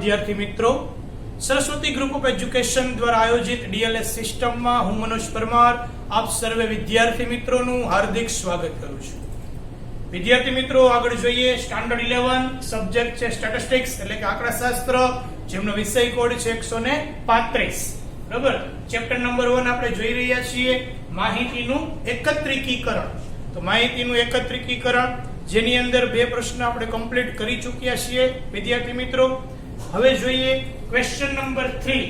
વિદ્યાર્થી મિત્રો, Saraswati group of education દ્વારા આયોજિત ડીએલએસ સિસ્ટમમાં હું મનોજ પરમાર આપ સર્વે વિદ્યાર્થી મિત્રોનું હાર્દિક સ્વાગત કરું છું। વિદ્યાર્થી મિત્રો, આગળ જોઈએ સ્ટાન્ડર્ડ 11 સબ્જેક્ટ છે સ્ટેટિસ્ટિક્સ એટલે કે આંકડાશાસ્ત્ર, જેમનો વિષય કોડ છે 135। બરાબર, ચેપ્ટર નંબર 1 આપણે જોઈ રહ્યા છીએ માહિતીનું એકત્રીકરણ। તો માહિતીનું એકત્રીકરણ જેની અંદર બે પ્રશ્ન આપણે કમ્પ્લીટ કરી ચૂક્યા છીએ વિદ્યાર્થી મિત્રો। હવે જોઈએ ક્વેશ્ચન નંબર 3,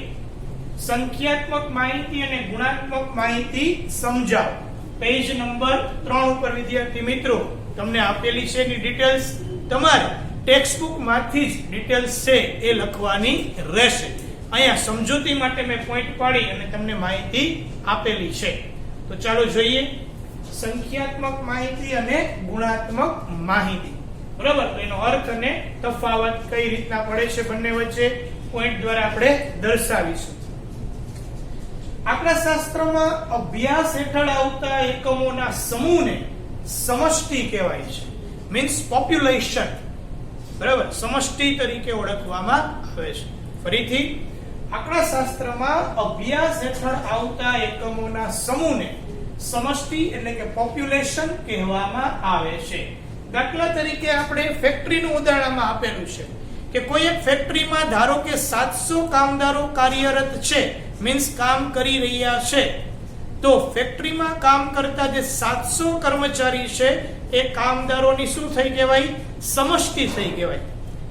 સંખ્યાત્મક માહિતી અને ગુણાત્મક માહિતી સમજાવો। પેજ નંબર 3 ઉપર વિદ્યાર્થી મિત્રો તમને આપેલી છે એની ડિટેલ્સ તમારે ટેક્સ્ટ બુક માંથી જ ડિટેલ્સ છે એ લખવાની રહેશે। અહીંયા સમજૂતી માટે મેં પોઈન્ટ પાડી અને તમને માહિતી આપેલી છે। તો ચાલો જોઈએ સંખ્યાત્મક માહિતી અને ગુણાત્મક માહિતી। બરાબર, તો એનો અર્થ અને તફાવત કઈ રીતના પડે છે બંને વચ્ચે પોઈન્ટ દ્વારા આપણે દર્શાવીશું। આંકડાશાસ્ત્રમાં અભ્યાસ હેઠળ આવતા એકમોના સમૂહને સમષ્ટિ કહેવાય છે, મીન્સ પોપ્યુલેશન। બરાબર, સમષ્ટિ તરીકે ઓળખવામાં આવે છે। ફરીથી, આંકડાશાસ્ત્રમાં અભ્યાસ હેઠળ આવતા એકમોના સમૂહને સમષ્ટિ એટલે કે પોપ્યુલેશન કહેવામાં આવે છે। દાખલા તરીકે આપણે ફેક્ટરીનું ઉદાહરણમાં આપેલું છે કે કોઈ એક ફેક્ટરીમાં ધારો કે 700 કામદારો કાર્યરત છે, મીન્સ કામ કરી રહ્યા છે, તો ફેક્ટરીમાં કામ કરતા જે 700 કર્મચારી છે એ કામદારોની શું થઈ કહેવાય? સમષ્ટિ થઈ કહેવાય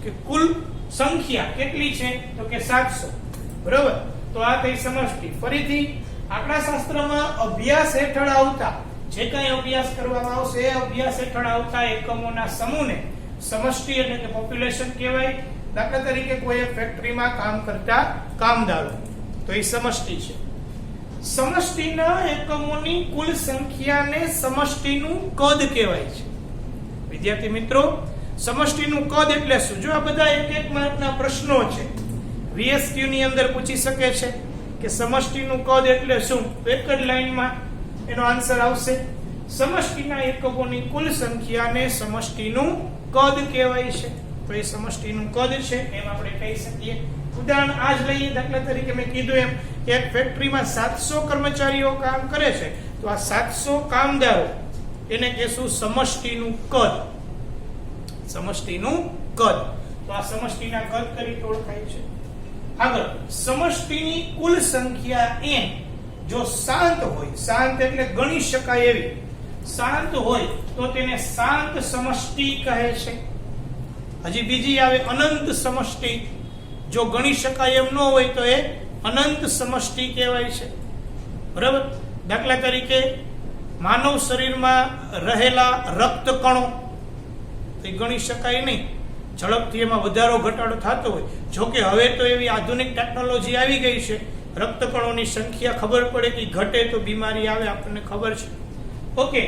કે કુલ સંખ્યા કેટલી છે તો કે 700। બરાબર, તો આ થઈ સમષ્ટિ। ફરીથી, આંકડાશાસ્ત્રમાં અભ્યાસ હેઠળ આવતા જે કંઈ અભ્યાસ કરવામાં આવશે એ અભ્યાસ હેઠળ આવતા એકમોના સમૂહને સમષ્ટિ એટલે કે પોપ્યુલેશન કહેવાય। દાખલા તરીકે કોઈ એક ફેક્ટરીમાં કામ કરતા કામદારો, તો એ સમષ્ટિ છે। સમષ્ટિના એકમોની કુલ સંખ્યાને સમષ્ટિનું કદ કહેવાય છે। વિદ્યાર્થી મિત્રો, સમષ્ટિનું કદ એટલે શું? જો આ બધા એક માર્કના પ્રશ્નો છે, વીએસક્યુ ની અંદર પૂછી શકે છે કે સમષ્ટિનું કદ એટલે શું, તો એક જ લાઈનમાં એનો આન્સર આવશે। સમષ્ટિના એકમોની કુલ સંખ્યાને સમષ્ટિનું કદ કહેવાય છે, તો એ સમષ્ટિનું કદ છે એમ આપણે કહી શકીએ। ઉદાહરણ આજ લઈએ, દાખલા તરીકે મેં કીધું એમ કે એક ફેક્ટરીમાં 700 કર્મચારીઓ કામ કરે છે, તો આ 700 કામદારો એને કહેશું સમષ્ટિનું કદ। સમષ્ટિનું કદ, તો આ સમષ્ટિના કદ તરીકે ઓળખાય છે। આગળ, સમષ્ટિની કુલ સંખ્યા n જો શાંત હોય, શાંત એટલે ગણી શકાય એવી, શાંત હોય તો તેને શાંત સમષ્ટિ કહે છે। હજી બીજી આવે અનંત સમષ્ટિ, જો ગણી શકાય એમ ન હોય તો એ અનંત સમષ્ટિ કહેવાય છે। બરાબર, દાખલા તરીકે માનવ શરીરમાં રહેલા રક્ત કણો તો ગણી શકાય નહીં, ઝડપથી એમાં વધારો ઘટાડો થતો હોય। જોકે હવે તો એવી આધુનિક ટેકનોલોજી આવી ગઈ છે, રક્તકણોની સંખ્યા ખબર પડે કે ઘટે તો બીમારી આવે આપણને ખબર છે। ઓકે,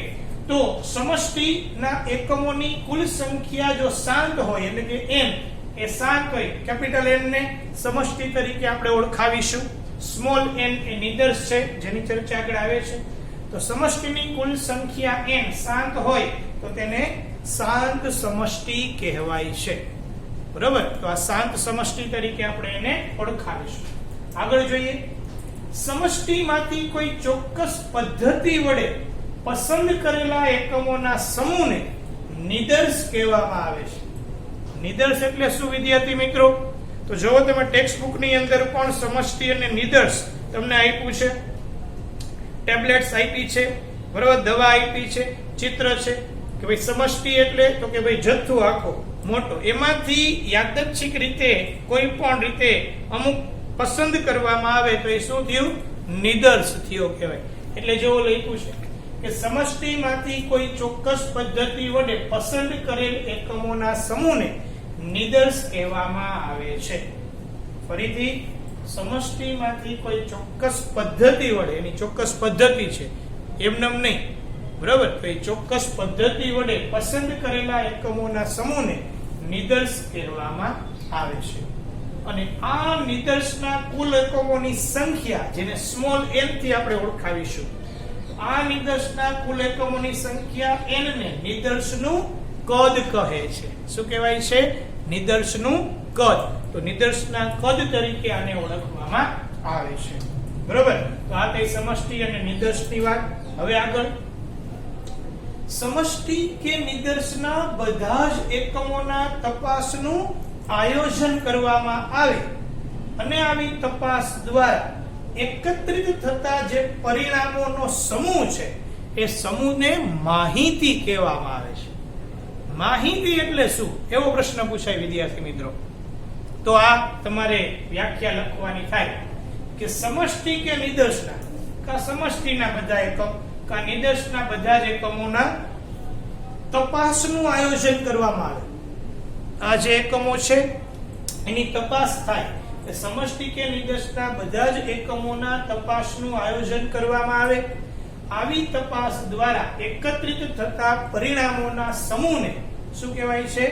તો સમષ્ટિના એકમોની કુલ સંખ્યા જો શાંત હોય એટલે કે n એ શાંત હોય, કેપિટલ n ને સમષ્ટિ તરીકે આપણે ઓળખાવીશું, સ્મોલ n એ નિદર્શ છે જેની ચર્ચા આગળ આવે છે। તો સમષ્ટિની કુલ સંખ્યા n શાંત હોય તો તેને શાંત સમષ્ટિ કહેવાય છે। બરાબર, તો આ શાંત સમષ્ટિ તરીકે આપણે એને ઓળખાવીશું। આગળ જોઈએ, સમષ્ટિમાંથી કોઈ ચોક્કસ પદ્ધતિ વડે પસંદ કરેલા એકમોના સમૂહને નિદર્શ કહેવામાં આવે છે। નિદર્શ એટલે શું વિદ્યાર્થી મિત્રો? તો જો તમે ટેક્સ્ટ બુક ની અંદર પણ સમષ્ટિ અને નિદર્શ તમને આપ્યું છે, ટેબ્લેટ્સ આપી છે, બરાબર, દવા આપી છે, ચિત્ર છે કે ભાઈ સમષ્ટિ એટલે તો કે ભાઈ જથ્થો આખો મોટો, એમાંથી યાદચ્છિક રીતે કોઈ પણ રીતે અમુક પસંદ કરવામાં આવે તો એ શું થયું? નિદર્શ થયો કહેવાય। એટલે જેવો લખ્યું છે કે સમષ્ટિમાંથી કોઈ ચોક્કસ પદ્ધતિ વડે પસંદ કરેલ એકમોના સમૂહને નિદર્શ કહેવામાં આવે છે। ફરીથી, સમષ્ટિમાંથી કોઈ ચોક્કસ પદ્ધતિ વડે, એની ચોક્કસ પદ્ધતિ છે એમનેમ નહીં, બરાબર, તો એ ચોક્કસ પદ્ધતિ વડે પસંદ કરેલા એકમોના સમૂહને નિદર્શ કહેવામાં આવે છે। અને આ નિદર્શના કુલ એકમોની સંખ્યા જેને સ્મોલ n થી આપણે ઓળખાવીશું, આ નિદર્શના કુલ એકમોની સંખ્યા n ને નિદર્શનું કદ કહે છે। શું કહેવાય છે? નિદર્શનું કદ. તો નિદર્શના કદ તરીકે આને ઓળખવામાં આવે છે. બરોબર. તો આ તે સમષ્ટિ અને નિદર્શની વાત. હવે આગળ સમષ્ટિ કે નિદર્શના બધા જ એકમોના તપાસનું આયોજન કરવામાં આવે અને આવી તપાસ દ્વારા એકત્રિત થતા જે પરિણામોનો સમૂહ છે એ સમૂહને માહિતી કહેવામાં આવે છે. માહિતી એટલે શું એવો પ્રશ્ન પૂછાય વિદ્યાર્થી મિત્રો. તો આ તમારે વ્યાખ્યા લખવાની થાય કે સમષ્ટિ કે નિદર્શના કા સમષ્ટિના બધા એકમ કા નિદર્શના બધા જ એકમોના તપાસનું આયોજન કરવામાં આવે. આ જે એકમો છે એની તપાસ થાય. સમષ્ટિ કે નિદર્શના બધા જ એકમોના તપાસનું આયોજન કરવામાં આવે. આવી તપાસ દ્વારા એકત્રિત થતા પરિણામોના સમૂહને શું કહેવાય છે?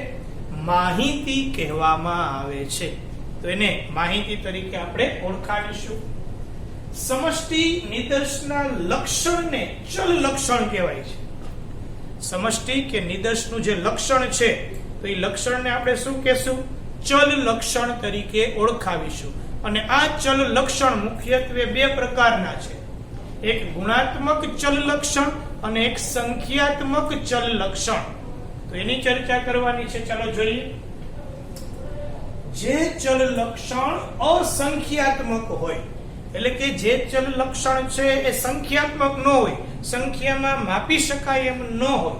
માહિતી કહેવામાં આવે છે. તો એને માહિતી તરીકે આપણે ઓળખાવીશું. સમષ્ટિ નિદર્શના લક્ષણને ચલ લક્ષણ કહેવાય છે. સમષ્ટિ કે નિદર્શનું જે લક્ષણ છે તો એ લક્ષણને આપણે શું કહેશું? ચલ લક્ષણ તરીકે ઓળખાવીશું. અને આ ચલ લક્ષણ મુખ્યત્વે બે પ્રકારના છે. એક ગુણાત્મક ચલ લક્ષણ અને એક સંખ્યાત્મક ચલ લક્ષણ. તો એની ચર્ચા કરવાની છે. ચાલો જોઈએ. જે ચલ લક્ષણ અસંખ્યાત્મક હોય, એટલે કે જે ચલ લક્ષણ છે એ સંખ્યાત્મક ન હોય, સંખ્યામાં માપી શકાય એમ ન હોય,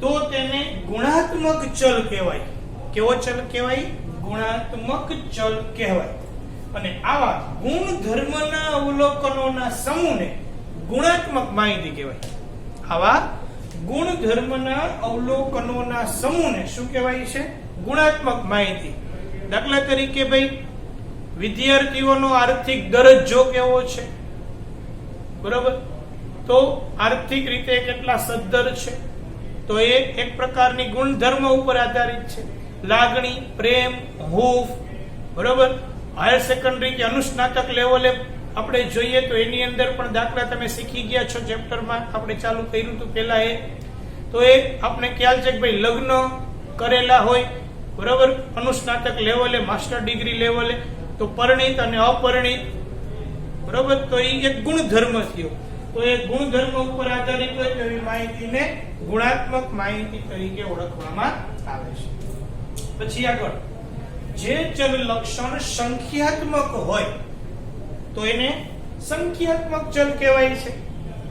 તો તેને ગુણાત્મક ચલ કહેવાય. કેવો ચલ કહેવાય? ગુણાત્મક ચલ કહેવાય. અને આવા ગુણધર્મના અવલોકનોના સમૂહને ગુણાત્મક માહિતી કહેવાય. આવા ગુણધર્મના અવલોકનોના સમૂહને શું કહેવાય છે? ગુણાત્મક માહિતી. દાખલા તરીકે ભાઈ વિદ્યાર્થીઓનો આર્થિક દરજ્જો કેવો છે, બરોબર, તો આર્થિક રીતે કેટલા સદ્ધર છે, તો એ એક પ્રકારની ગુણધર્મ ઉપર આધારિત છે. લાગણી, પ્રેમ, હૂંફ, બરોબર. હાયર સેકન્ડરી કે અનુસ્નાતક લેવલે આપણે જોઈએ તો એની અંદર પણ દાખલા તમે શીખી ગયા છો, ચેપ્ટરમાં આપણે ચાલુ કર્યું હતું પહેલા એ. તો એ આપણે ખ્યાલ છે કે ભાઈ લગ્ન કરેલા હોય, બરોબર, અનુસ્નાતક લેવલે, માસ્ટર ડિગ્રી લેવલે, તો પરિણીત અને અપરિણીત, બરોબર, તો એ એક ગુણધર્મ થયો. તો એ ગુણધર્મ ઉપર આધારિત હોય તો એ માહિતીને ગુણાત્મક માહિતી તરીકે ઓળખવામાં આવે છે. પછી આગળ, જે ચલ લક્ષણ સંખ્યાત્મક હોય તો એને સંખ્યાત્મક ચલ કહેવાય છે.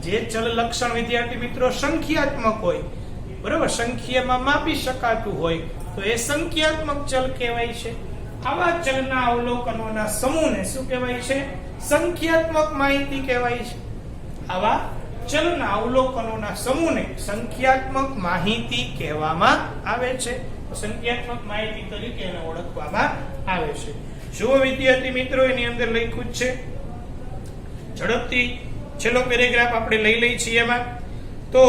જે ચલ લક્ષણ વિદ્યાર્થી મિત્રો સંખ્યાત્મક હોય, બરોબર, સંખ્યામાં માપી શકાતું હોય તો એ સંખ્યાત્મક ચલ કહેવાય છે. આવા ચલના અવલોકનોના સમૂહને શું કહેવાય છે? સંખ્યાત્મક માહિતી કહેવાય છે. આવા ચલના અવલોકનોના સમૂહને સંખ્યાત્મક માહિતી કહેવામાં આવે છે. સંખ્યાત્મક માહિતી તરીકે એને ઓળખવામાં આવે છે. જુઓ વિદ્યાર્થી મિત્રો, એની અંદર લખ્યું છે, ઝડપથી છેલ્લો પેરેગ્રાફ આપણે લઈ છીએ. એમાં તો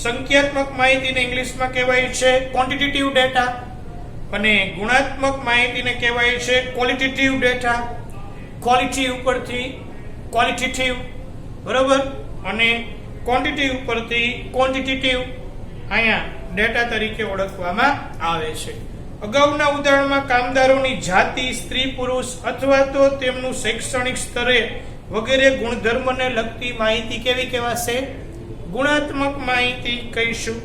સંખ્યાત્મક માહિતીને ઇંગ્લિશમાં કહેવાય છે ક્વોન્ટિટેટિવ ડેટા અને ગુણાત્મક માહિતીને કહેવાય છે ક્વોલિટેટિવ ડેટા. ક્વોલિટી ઉપરથી ક્વોલિટેટિવ, બરોબર, અને ક્વોન્ટિટી ઉપરથી ક્વોન્ટિટેટિવ અહીંયા ડેટા તરીકે ઓળખવામાં આવે છે. અગાઉના ઉદાહરણમાં કામદારોની જાતિ, સ્ત્રી પુરુષ અથવા તો તેમનું શૈક્ષણિક સ્તરે વગેરે ગુણધર્મને લગતી માહિતી કેવી કહેવાશે? ગુણાત્મક માહિતી કહીશું.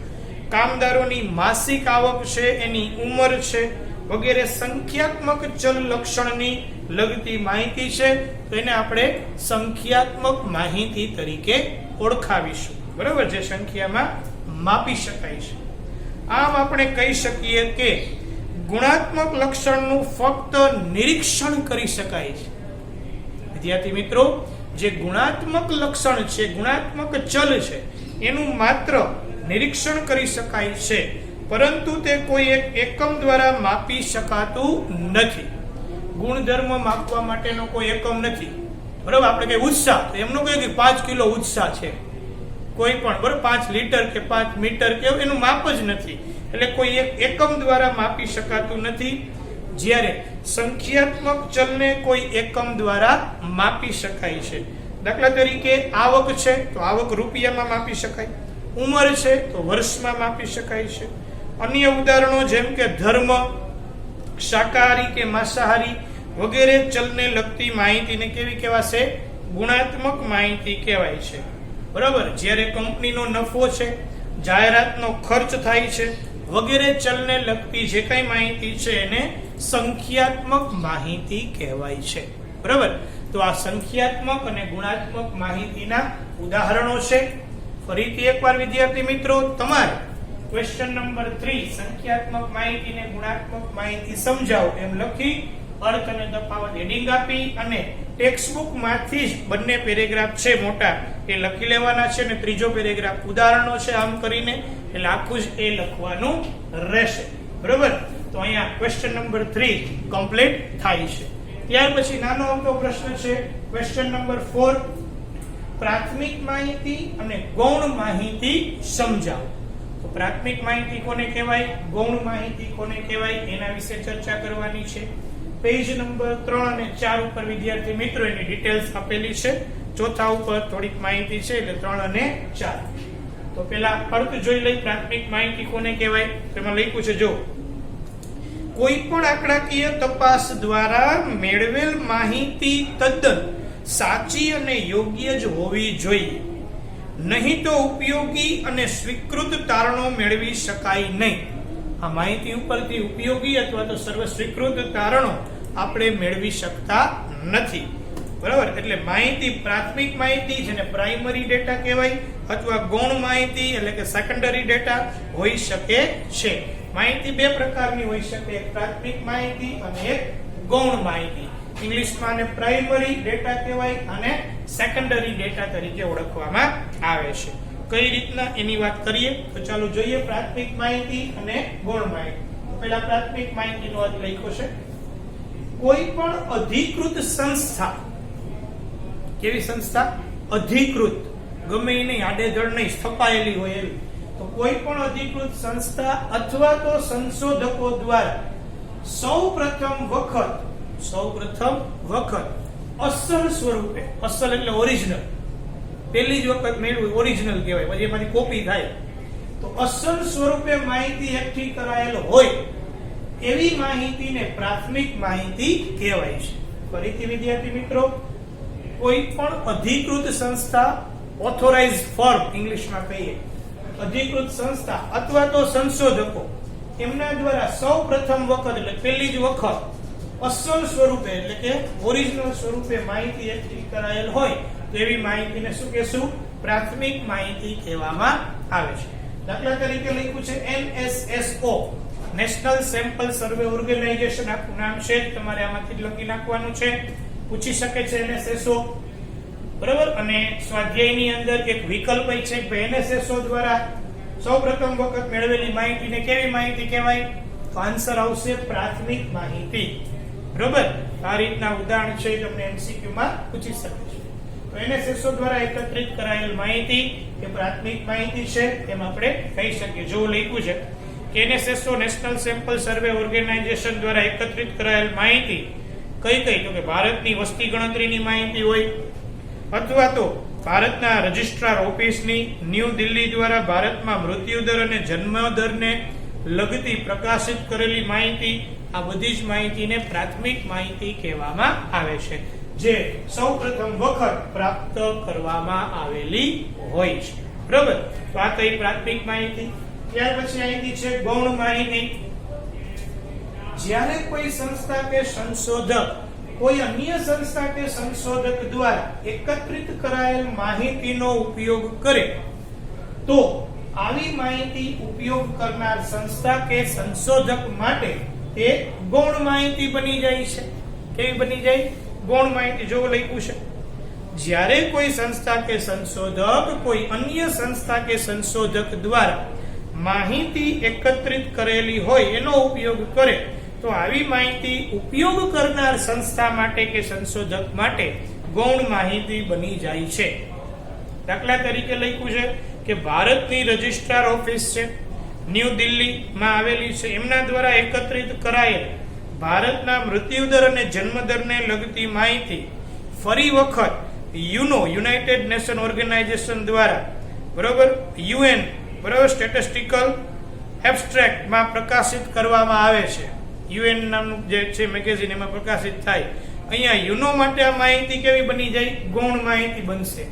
કામદારોની માસિક આવક છે, એની ઉંમર છે, વગેરે સંખ્યાત્મક ચલ લક્ષણની લગતી માહિતી છે, તો એને આપણે સંખ્યાત્મક માહિતી તરીકે ઓળખાવીશું, બરાબર, જે સંખ્યામાં માપી શકાય છે. આમ આપણે કહી શકીએ કે ગુણાત્મક લક્ષણનું ફક્ત નિરીક્ષણ કરી શકાય છે. વિદ્યાર્થી મિત્રો, જે ગુણાત્મક લક્ષણ છે, ગુણાત્મક ચલ છે, એનું માત્ર નિરીક્ષણ કરી શકાય છે, પરંતુ તે કોઈ એક એકમ દ્વારા માપી શકાતું નથી. ગુણધર્મ માપવા માટેનો કોઈ એકમ નથી, બરાબર. આપણે કઈ ઉત્સાહ, તો એમનો કહીએ કે 5 કિલો ઉત્સાહ છે, કોઈ પણ, બરાબર, 5 લીટર કે 5 મીટર કે એનું માપ જ નથી. એટલે કોઈ એક એકમ દ્વારા માપી શકાતું નથી. જ્યારે સંખ્યાત્મક ચલને કોઈ એકમ દ્વારા માપી શકાય છે. દાખલા તરીકે આવક છે તો આવક રૂપિયામાં માપી શકાય, ઉંમર છે તો વર્ષમાં માપી શકાય છે, અન્ય ઉદાહરણો જેમ કે ધર્મ, શાકાહારી કે માંસાહારી વગેરે ચલને લગતી માહિતીને કેવી કહેવાશે? ગુણાત્મક માહિતી કહેવાય છે. બરાબર. જ્યારે કંપનીનો નફો છે, જાહેરાતનો ખર્ચ થાય છે વગેરે ચલને લગતી જે કઈ માહિતી છે એને સંખ્યાત્મક માહિતી કહેવાય છે. બરાબર. તો આ સંખ્યાત્મક અને ગુણાત્મક માહિતીના ઉદાહરણો છે. ફરીથી એકવાર વિદ્યાર્થી મિત્રો તમારે ક્વેશ્ચન નંબર 3 સંખ્યાત્મક માહિતી અને ગુણાત્મક માહિતી સમજાવો એમ લખી અર્થ અને તફાવત હેડિંગ આપી અને ટેક્સ્ટ બુક માંથી જ બંને પેરેગ્રાફ છે મોટા એ લખી લેવાના છે અને ત્રીજો પેરેગ્રાફ ઉદાહરણો છે આમ કરીને એટલે આખું જ એ લખવાનું રહેશે. બરોબર. તો અહીંયા ક્વેશ્ચન નંબર 3 કમ્પ્લીટ થાય છે. ત્યાર પછી નાનો અમથો પ્રશ્ન છે ક્વેશ્ચન નંબર 4 પ્રાથમિક માહિતી અને ગૌણ માહિતી સમજાવો. તો પ્રાથમિક માહિતી કોને કહેવાય, ગૌણ માહિતી કોને કહેવાય એના વિશે ચર્ચા કરવાની છે. પેજ નંબર 3 અને 4 ઉપર વિદ્યાર્થી મિત્રો એની ડિટેલ્સ આપેલી છે. ચોથા ઉપર થોડીક માહિતી છે એટલે 3 અને 4. તો પેલા અર્થ જોઈ લઈ. પ્રાથમિક માહિતી કોને કહેવાય? તેમાં લખ્યું છે જો કોઈ પણ આંકડાકીય તપાસ દ્વારા મેળવેલ માહિતી તદ્દન સાચી અને યોગ્ય જ હોવી જોઈએ, નહીં તો ઉપયોગી અને સ્વીકૃત તારણો મેળવી શકાય નહીં. આ માહિતી ઉપરથી ઉપયોગી અથવા તો સર્વ સ્વીકૃત તારણો આપણે મેળવી શકતા નથી. બરાબર. એટલે માહિતી પ્રાથમિક માહિતી જેને પ્રાઇમરી ડેટા કહેવાય અથવા ગૌણ માહિતી એટલે કે સેકન્ડરી ડેટા હોઈ શકે છે. માહિતી બે પ્રકારની હોઈ શકે, એક પ્રાથમિક માહિતી અને એક ગૌણ માહિતી. ઇંગ્લિશમાં આને પ્રાઇમરી ડેટા કહેવાય અને સેકન્ડરી ડેટા તરીકે ઓળખવામાં આવે છે. કઈ રીતના એની વાત કરીએ તો ચાલો જોઈએ પ્રાથમિક માહિતી અને ગૌણ માહિતી. પહેલા પ્રાથમિક માહિતીનો અર્થ લખ્યો છે કોઈ પણ અધિકૃત સંસ્થા. કેવી સંસ્થા? અધિકૃત. ગમે એ નહીં, આડેધડ નહીં, સ્થપાયેલી હોય એવી. તો કોઈ પણ અધિકૃત સંસ્થા અથવા તો સંશોધકો દ્વારા સૌપ્રથમ વખત અસલ સ્વરૂપે, અસલ એટલે ઓરિજિનલ, પહેલી જ વખત મેળવ્યું ઓરિજિનલ કહેવાય, પછી એમાંથી કોપી થાય. તો અસલ સ્વરૂપે માહિતી એકઠી કરાયેલ હોય એવી માહિતીને પ્રાથમિક માહિતી કહેવાય છે. ફરીથી વિદ્યાર્થી મિત્રો, કોઈ પણ અધિકૃત સંસ્થા, ઓથોરાઇઝ્ડ ફર્મ ઇંગ્લિશમાં કહીએ, અધિકૃત સંસ્થા અથવા તો સંશોધકો એમના દ્વારા સૌપ્રથમ વખત એટલે પહેલી જ વખત અસલ સ્વરૂપે એટલે કે ઓરિજિનલ સ્વરૂપે માહિતી એકઠી કરાયેલ હોય તેવી માહિતીને શું કહેશું? પ્રાથમિક માહિતી કહેવામાં આવે છે. દાખલા તરીકે લખ્યું છે NSSO, નેશનલ સેમ્પલ સર્વે ઓર્ગેનાઇઝેશન. આખું નામ છે, તમારે આમાંથી લખી નાખવાનું છે. પૂછી શકે છે NSSO. બરાબર. અને સ્વાધ્યાયની અંદર એક વિકલ્પ છે કે NSSO દ્વારા સૌપ્રથમ વખત મેળવેલી માહિતીને કેવી માહિતી કહેવાય? તો આન્સર આવશે પ્રાથમિક માહિતી. બરાબર. આ રીતના ઉદાહરણ છે તમને MCQ માં પૂછી શકે છે. તો NSSO દ્વારા એકત્રિત કરાયેલ માહિતી એ પ્રાથમિક માહિતી છે એમ આપણે કહી શકીએ. જો લખ્યું છે કે NSSO નેશનલ સેમ્પલ સર્વે ઓર્ગેનાઇઝેશન દ્વારા એકત્રિત કરાયેલ માહિતી કઈ કઈ? તો કે ભારતની વસ્તી ગણતરીની માહિતી હોય અથવા તો ભારતના રજિસ્ટ્રાર ઓફિસની, ન્યૂ દિલ્હી દ્વારા ભારતમાં મૃત્યુદર અને જન્મદરને લગતી પ્રકાશિત કરેલી માહિતી. આ બધી જ માહિતીને પ્રાથમિક માહિતી કહેવામાં આવે છે, જે સૌપ્રથમ વખત પ્રાપ્ત કરવામાં આવેલી હોય છે. બરાબર. તો આ કઈ પ્રાથમિક માહિતી. ત્યાર પછી માહિતી છે ગૌણ માહિતી. જ્યારે કોઈ સંસ્થા કે સંશોધક કોઈ અન્ય સંસ્થા કે સંશોધક દ્વારા એકત્રિત કરાયેલ માહિતીનો ઉપયોગ કરે તો આવી માહિતી ઉપયોગ કરનાર સંસ્થા કે સંશોધક માટે તે ગૌણ માહિતી બની જાય છે. કેવી બની જાય? ગૌણ માહિતી. જો લખ્યું છે જ્યારે કોઈ સંસ્થા કે સંશોધક કોઈ અન્ય સંસ્થા કે સંશોધક દ્વારા માહિતી એકત્રિત કરેલી હોય એનો ઉપયોગ કરે તો આવી માહિતી ઉપયોગ કરનાર સંસ્થા માટે કે સંશોધક માટે ગૌણ માહિતી બની જાય છે. દાખલા તરીકે લખ્યું છે કે ભારતની રજિસ્ટ્રાર ઓફિસ છે, ન્યૂ દિલ્હીમાં આવેલી છે, એમના દ્વારા એકત્રિત કરાયેલ ભારતના મૃત્યુદર અને જન્મદરને લગતી માહિતી ફરી વખત યુનાઇટેડ નેશન ઓર્ગેનાઇઝેશન દ્વારા, બરોબર, UN, બરોબર, સ્ટેટિસ્ટિકલ એબ્સ્ટ્રેક્ટમાં પ્રકાશિત કરવામાં આવે છે, યુએન નામનું જે છે મેગેઝિન એમાં પ્રકાશિત થાય, અહીંયા યુનો માટે આ માહિતી કેવી બની જાય? ગૌણ માહિતી બનશે,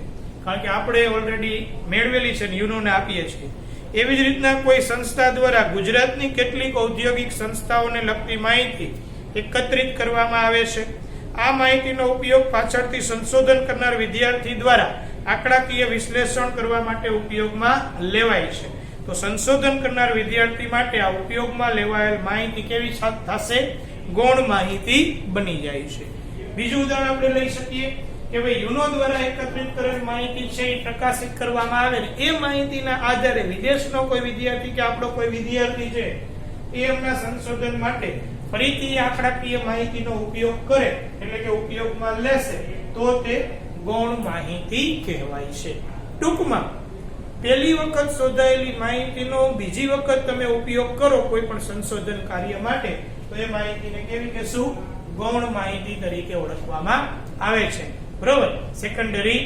કારણ કે આપણે ઓલરેડી મેળવેલી છે ને યુનોને આપીએ છીએ. એવી જ રીતના કોઈ સંસ્થા દ્વારા ગુજરાતની કેટલીક ઔદ્યોગિક સંસ્થાઓને લગતી માહિતી એકત્રિત કરવામાં આવે છે. આ માહિતીનો ઉપયોગ પાછળથી સંશોધન કરનાર વિદ્યાર્થી દ્વારા આંકડાકીય વિશ્લેષણ કરવા માટે ઉપયોગમાં લેવાય છે. તો સંશોધન કરનાર વિદ્યાર્થી માટે આ ઉપયોગમાં લેવાયેલ માહિતી કેવી થશે? ગૌણ માહિતી બની જાય છે. બીજું ઉદાહરણ આપણે લઈ શકીએ કે ભાઈ યુનો દ્વારા એકત્રિત કરેલ માહિતી છે એ પ્રકાશિત કરવામાં આવે ને એ માહિતીના આધારે વિદેશનો કોઈ વિદ્યાર્થી કે આપણો કોઈ વિદ્યાર્થી છે એ એમના સંશોધન માટે ફરીથી આંકડાકીય માહિતીનો ઉપયોગ કરે, એટલે કે ઉપયોગમાં લેશે, તો તે ગૌણ માહિતી કહેવાય છે. ટૂંકમાં પહેલી વખત શોધાયેલી માહિતીનો બીજી વખત તમે ઉપયોગ કરો કોઈ પણ સંશોધન કાર્ય માટે, તો એ માહિતીને કેવી કહેશું? ગૌણ માહિતી તરીકે ઓળખવામાં આવે છે. બરોબર, સેકન્ડરી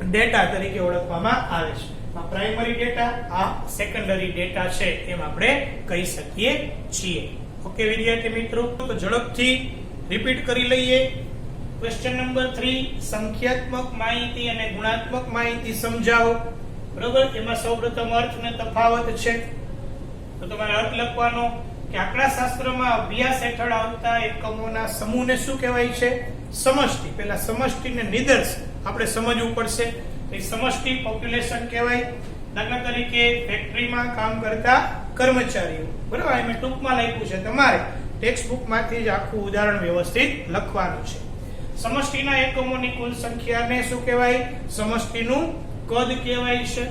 ડેટા તરીકે ઓળખવામાં આવે છે. આ પ્રાઇમરી ડેટા, આ સેકન્ડરી ડેટા છે એમ આપણે કહી શકીએ છીએ. ઓકે વિદ્યાર્થી મિત્રો, તો ઝડપથી રિપીટ કરી લઈએ. ક્વેશ્ચન નંબર 3, સંખ્યાત્મક માહિતી અને ગુણાત્મક માહિતી સમજાવો. બરોબર, એમાં સૌપ્રથમ અર્થ અને તફાવત છે. તો તમારે અર્થ લખવાનો કે આંકડાશાસ્ત્રમાં અભ્યાસ હેઠળ આવતા એકમોના સમૂહને શું કહેવાય છે? સમષ્ટિ. પહેલા સમષ્ટિને નિદર્શ આપણે સમજવું પડશે. એ સમષ્ટિ પોપ્યુલેશન કહેવાય. દાખલા તરીકે ફેક્ટરીમાં કામ કરતા કર્મચારીઓ, બરાબર, મેં ટૂંકમાં લખ્યું છે, તમારે ટેક્સ્ટ બુકમાંથી જ આખું ઉદાહરણ વ્યવસ્થિત લખવાનું છે. સમષ્ટિના એકમોની કુલ સંખ્યાને શું કહેવાય? સમષ્ટિનું કદ કહેવાય છે.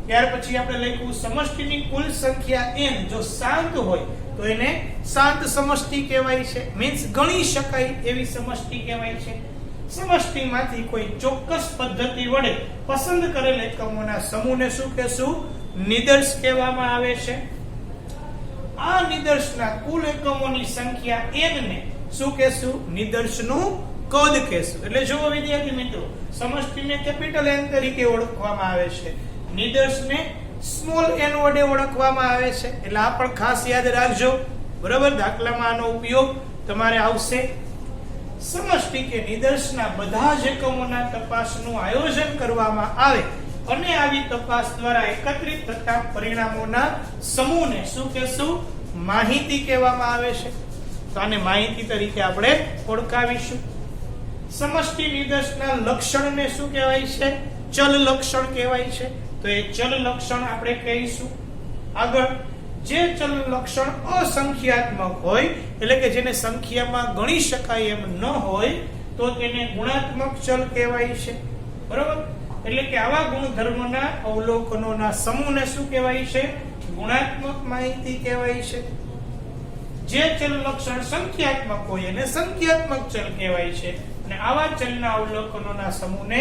ત્યાર પછી આપણે લખ્યું સમષ્ટિની કુલ સંખ્યા n જો શાંત હોય તો એને શાંત સમષ્ટિ કહેવાય છે, મીન્સ ગણી શકાય એવી સમષ્ટિ કહેવાય છે. સમષ્ટિમાંથી કોઈ ચોક્કસ પદ્ધતિ વડે પસંદ કરેલ એકમોના સમૂહને શું કહેશું? નિદર્શ કહેવામાં આવે છે. આ નિદર્શના કુલ એકમોની સંખ્યા n ને શું કહેશું? નિદર્શનું કદ કહેશું. એટલે જુઓ વિદ્યાર્થી મિત્રો, સમષ્ટિને કેપિટલ N તરીકે ઓળખવામાં આવે છે, નિદર્શને સ્મોલ n વડે ઓળખવામાં આવે છે. એટલે આ પણ ખાસ યાદ રાખજો. બરાબર, દાખલામાં આનો ઉપયોગ તમારે આવશે. સમષ્ટિ કે નિદર્શના બધા જ એકમોના તપાસનું આયોજન કરવામાં આવે અને આવી તપાસ દ્વારા એકત્રિત થતા પરિણામોના સમૂહને શું કહેશું? માહિતી કહેવામાં આવે છે. તો આને માહિતી તરીકે આપણે ઓળખાવીશું. સમષ્ટિ નિદર્શના લક્ષણને શું કહેવાય છે? ચલ લક્ષણ કહેવાય છે. તો એ ચલ લક્ષણ આપણે કહીશું. આગળ, જે ચલ લક્ષણ અસંખ્યાત્મક હોય, એટલે કે જેને સંખ્યામાં ગણી શકાય એમ ન હોય, તો તેને ગુણાત્મક ચલ કહેવાય છે. બરાબર, એટલે કે આવા ગુણધર્મના અવલોકનોના સમૂહને શું કહેવાય છે? ગુણાત્મક માહિતી કહેવાય છે. જે ચલ લક્ષણ સંખ્યાત્મક હોય એને સંખ્યાત્મક ચલ કહેવાય છે અને આવા ચલના અવલોકનોના સમૂહને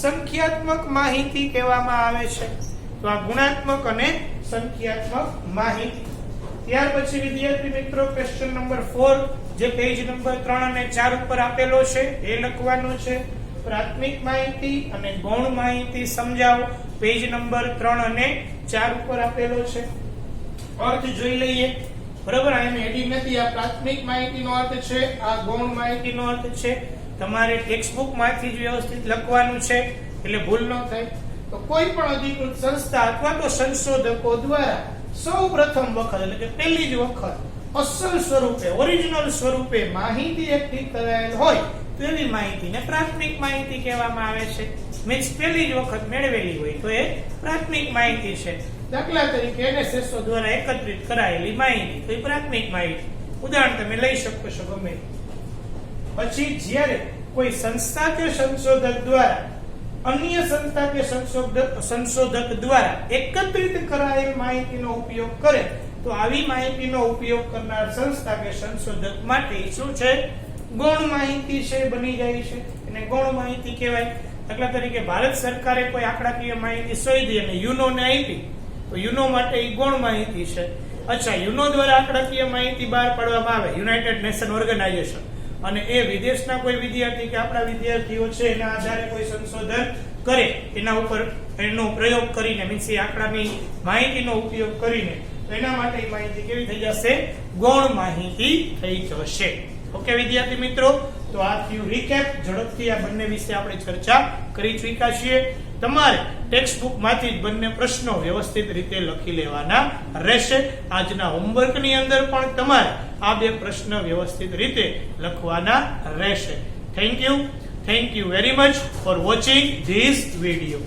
સંખ્યાત્મક માહિતી કહેવામાં આવે છે. તો આ ગુણાત્મક અને સંખ્યાત્મક માહિતી. ત્યાર પછી વિદ્યાર્થી મિત્રો ક્વેશ્ચન નંબર 4 જે પેજ નંબર 3 અને 4 ઉપર આપેલો છે એ લખવાનું છે. પ્રાથમિક માહિતી અને ગૌણ માહિતી સમજાવો. પેજ નંબર 3 અને 4 ઉપર આપેલો છે. અર્થ જોઈ લઈએ. બરાબર, આ હેડિંગ નથી. આ પ્રાથમિક માહિતીનો અર્થ છે, આ ગૌણ માહિતીનો અર્થ છે. તમારે ટેક્સ્ટ બુક માંથી જ વ્યવસ્થિત લખવાનું છે એટલે ભૂલ ન થાય. તો કોઈ પણ અધિકૃત સંસ્થા અથવા તો સંશોધકો દ્વારા સૌ પ્રથમ વખત, એટલે કે પહેલી જ વખત અસલ સ્વરૂપે, ઓરિજિનલ સ્વરૂપે માહિતી એકઠી કરાયેલ હોય તો એવી માહિતીને પ્રાથમિક માહિતી કહેવામાં આવે છે. મીન્સ પહેલી જ વખત મેળવેલી હોય તો એ પ્રાથમિક માહિતી છે. દાખલા તરીકે NSSO દ્વારા એકત્રિત કરાયેલી માહિતી તો એ પ્રાથમિક માહિતી. ઉદાહરણ તમે લઈ શકો છો ગમે. પછી જ્યારે કોઈ સંસ્થા કે સંશોધક દ્વારા અન્ય સંસ્થા કે સંશોધક દ્વારા એકત્રિત કરાયેલ માહિતીનો ઉપયોગ કરે તો આવી માહિતીનો ઉપયોગ કરનાર સંસ્થા કે સંશોધક માટે શું છે? ગૌણ માહિતી છે, બની જાય છે. એને ગૌણ માહિતી કહેવાય. દાખલા તરીકે ભારત સરકારે કોઈ આંકડાકીય માહિતી શોધી અને યુનો ને આપી તો યુનો માટે એ ગૌણ માહિતી છે. અચ્છા, યુનો દ્વારા આંકડાકીય માહિતી બહાર પાડવામાં આવે, યુનાઇટેડ નેશન ઓર્ગેનાઇઝેશન, અને એ વિદેશના કોઈ વિદ્યાર્થી કે આપણા વિદ્યાર્થીઓ છે એના આધારે કોઈ સંશોધન કરે, એના ઉપર એનો પ્રયોગ કરીને, મીન્સ એ આંકડાની માહિતીનો ઉપયોગ કરીને તો એના માટે એ માહિતી કેવી થઈ જશે? ગૌણ માહિતી થઈ જશે. ઓકે વિદ્યાર્થી મિત્રો, તો આ થયું રીકેપ. ઝડપથી આ બંને વિશે આપણે ચર્ચા કરી ચૂક્યા છીએ. તમારે ટેક્સ્ટ બુક માંથી જ બંને પ્રશ્નો વ્યવસ્થિત રીતે લખી લેવાના રહેશે. આજના હોમવર્ક ની અંદર પણ તમારે આ બે પ્રશ્ન વ્યવસ્થિત રીતે લખવાના રહેશે. Thank you very much for watching this video.